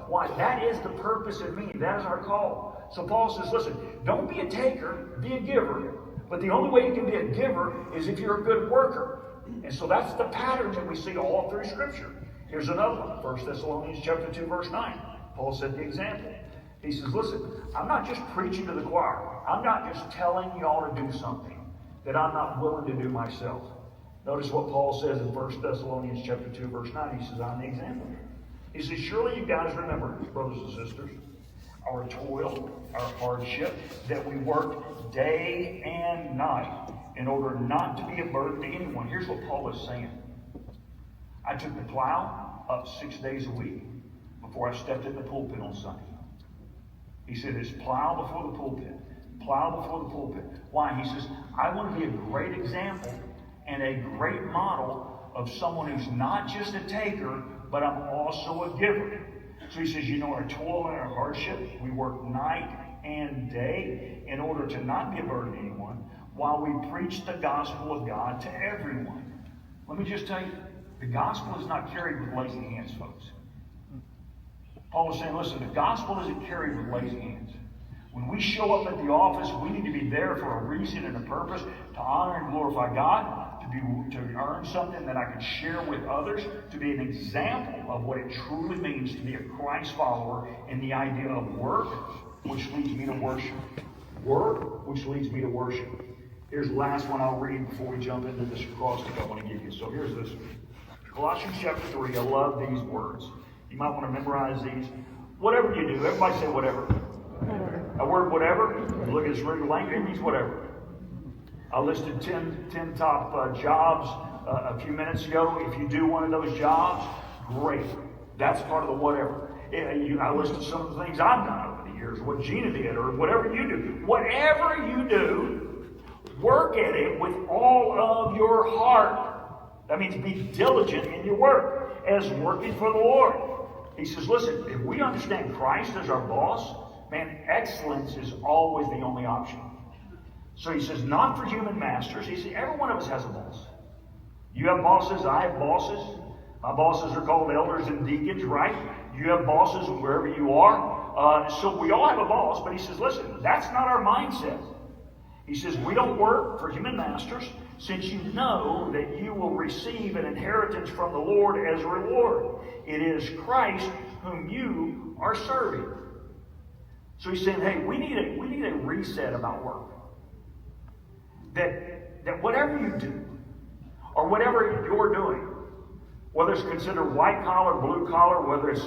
Why? That is the purpose and meaning. That is our call. So Paul says, listen, don't be a taker, be a giver. But the only way you can be a giver is if you're a good worker. And so that's the pattern that we see all through Scripture. Here's another one, 1 Thessalonians chapter 2, verse 9. Paul said the example. He says, listen, I'm not just preaching to the choir. I'm not just telling y'all to do something that I'm not willing to do myself. Notice what Paul says in 1 Thessalonians chapter 2, verse 9. He says, I'm the example. He says, surely you guys remember, brothers and sisters, our toil, our hardship, that we work day and night in order not to be a burden to anyone. Here's what Paul is saying. I took the plow up 6 days a week before I stepped in the pulpit on Sunday. He said, it's plow before the pulpit. Plow before the pulpit. Why? He says, I want to be a great example and a great model of someone who's not just a taker, but I'm also a giver. So he says, you know, our toil and our hardship, we work night and day in order to not be a burden to anyone while we preach the gospel of God to everyone. Let me just tell you, the gospel is not carried with lazy hands, folks. Paul is saying, listen, the gospel isn't carried with lazy hands. When we show up at the office, we need to be there for a reason and a purpose to honor and glorify God, to earn something that I can share with others, to be an example of what it truly means to be a Christ follower, and the idea of work, which leads me to worship. Work, which leads me to worship. Here's the last one I'll read before we jump into this acrostic I want to give you. So here's this. Colossians chapter 3, I love these words. You might want to memorize these. Whatever you do, everybody say whatever. A word whatever, look at this written language, it means whatever. I listed 10 top jobs a few minutes ago. If you do one of those jobs, great. That's part of the whatever. I listed some of the things I've done over the years, what Gina did, or whatever you do. Whatever you do, work at it with all of your heart. That means be diligent in your work as working for the Lord. He says, listen, if we understand Christ as our boss, man, excellence is always the only option. So he says, not for human masters. He says, every one of us has a boss. You have bosses, I have bosses. My bosses are called elders and deacons, right? You have bosses wherever you are. So we all have a boss, but he says, listen, that's not our mindset. He says, we don't work for human masters, since you know that you will receive an inheritance from the Lord as a reward. It is Christ whom you are serving. So he's saying, hey, we need a reset about work. That whatever you do, or whatever you're doing, whether it's considered white collar, blue collar, whether it's